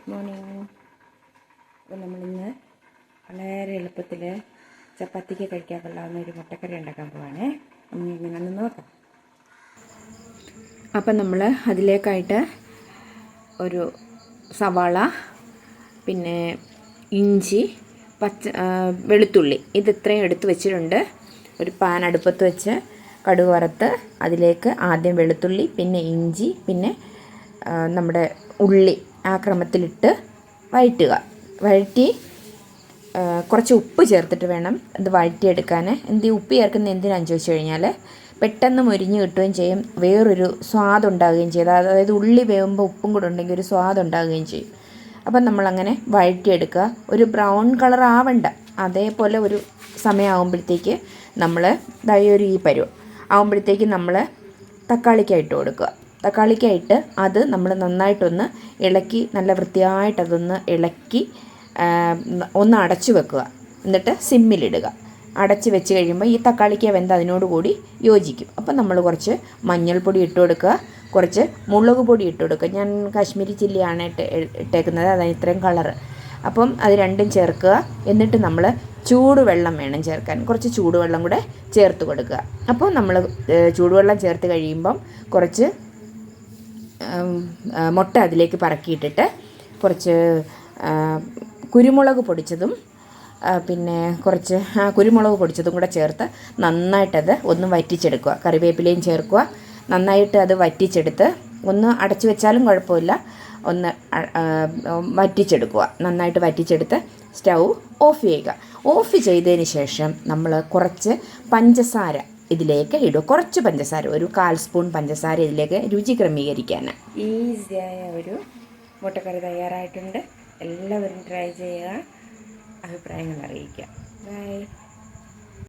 Good morning. അപ്പോൾ നമ്മളിന്ന് വളരെ എളുപ്പത്തിൽ ചപ്പാത്തിക്ക് കഴിക്കാൻ കൊള്ളാവുന്ന ഒരു മുട്ടക്കറി ഉണ്ടാക്കാൻ പോവാണേ. ഇങ്ങനെയൊന്ന് നോക്കാം. അപ്പം നമ്മൾ അതിലേക്കായിട്ട് ഒരു സവാള, പിന്നെ ഇഞ്ചി, വെളുത്തുള്ളി ഇതിത്രയും എടുത്ത് വെച്ചിട്ടുണ്ട്. ഒരു പാൻ അടുപ്പത്ത് വെച്ച് കടുക് വറുത്ത് അതിലേക്ക് ആദ്യം വെളുത്തുള്ളി, പിന്നെ ഇഞ്ചി, പിന്നെ നമ്മുടെ ഉള്ളി ആ ക്രമത്തിലിട്ട് വഴറ്റി കുറച്ച് ഉപ്പ് ചേർത്തിട്ട് വേണം ഇത് വഴറ്റിയെടുക്കാൻ. ഉപ്പ് ചേർക്കുന്നത് എന്തിനാണെന്ന് ചോദിച്ചു കഴിഞ്ഞാൽ പെട്ടെന്ന് മൊരിഞ്ഞ് കിട്ടുകയും ചെയ്യും, വേറൊരു സ്വാദുണ്ടാകുകയും ചെയ്യും. അതായത് ഉള്ളി വേവുമ്പോൾ ഉപ്പും കൂടെ ഉണ്ടെങ്കിൽ ഒരു സ്വാദുണ്ടാകുകയും ചെയ്യും. അപ്പം നമ്മളങ്ങനെ വഴറ്റിയെടുക്കുക. ഒരു ബ്രൗൺ കളർ ആവണ്ട, അതേപോലെ ഒരു സമയമാകുമ്പോഴത്തേക്ക് നമ്മൾ ഈ പരുവം ആകുമ്പോഴത്തേക്ക് നമ്മൾ തക്കാളിക്കായിട്ട് കൊടുക്കുക. തക്കാളിക്കായിട്ട് അത് നമ്മൾ നന്നായിട്ടൊന്ന് ഇളക്കി, നല്ല വൃത്തിയായിട്ടതൊന്ന് ഇളക്കി ഒന്ന് അടച്ചു വെക്കുക. എന്നിട്ട് സിമ്മിലിടുക. അടച്ച് വെച്ച് കഴിയുമ്പോൾ ഈ തക്കാളിക്ക വെന്ത് അതിനോട് കൂടി യോജിക്കും. അപ്പം നമ്മൾ കുറച്ച് മഞ്ഞൾപ്പൊടി ഇട്ട് കൊടുക്കുക, കുറച്ച് മുളക് പൊടി ഇട്ട് കൊടുക്കുക. ഞാൻ കാശ്മീരി ചില്ലിയാണ് ഇട്ടേക്കുന്നത്, അതാണ് ഇത്രയും കളറ്. അപ്പം അത് രണ്ടും ചേർക്കുക. എന്നിട്ട് നമ്മൾ ചൂടുവെള്ളം വേണം ചേർക്കാൻ, കുറച്ച് ചൂടുവെള്ളം കൂടെ ചേർത്ത് കൊടുക്കുക. അപ്പോൾ നമ്മൾ ചൂടുവെള്ളം ചേർത്ത് കഴിയുമ്പം കുറച്ച് മുട്ട അതിലേക്ക് പറക്കിയിട്ടിട്ട് കുറച്ച് കുരുമുളക് പൊടിച്ചതും പിന്നെ കുറച്ച് കുരുമുളക് പൊടിച്ചതും കൂടെ ചേർത്ത് നന്നായിട്ടത് ഒന്ന് വറ്റിച്ചെടുക്കുക. കറിവേപ്പിലയും ചേർക്കുക. നന്നായിട്ട് അത് വറ്റിച്ചെടുത്ത് ഒന്ന് അടച്ചു വെച്ചാലും കുഴപ്പമില്ല, ഒന്ന് വറ്റിച്ചെടുക്കുക. നന്നായിട്ട് വറ്റിച്ചെടുത്ത് സ്റ്റൗ ഓഫ് ചെയ്യുക. ഓഫ് ചെയ്തതിന് ശേഷം നമ്മൾ കുറച്ച് പഞ്ചസാര ഇതിലേക്ക് ഇടുക. കുറച്ച് പഞ്ചസാര, ഒരു 1/4 സ്പൂൺ പഞ്ചസാര ഇതിലേക്ക് രുചി ക്രമീകരിക്കാൻ. ഈസിയായ ഒരു മുട്ടക്കറി തയ്യാറായിട്ടുണ്ട്. എല്ലാവരും ട്രൈ ചെയ്യുക, അഭിപ്രായങ്ങൾ അറിയിക്കുക. ബൈ.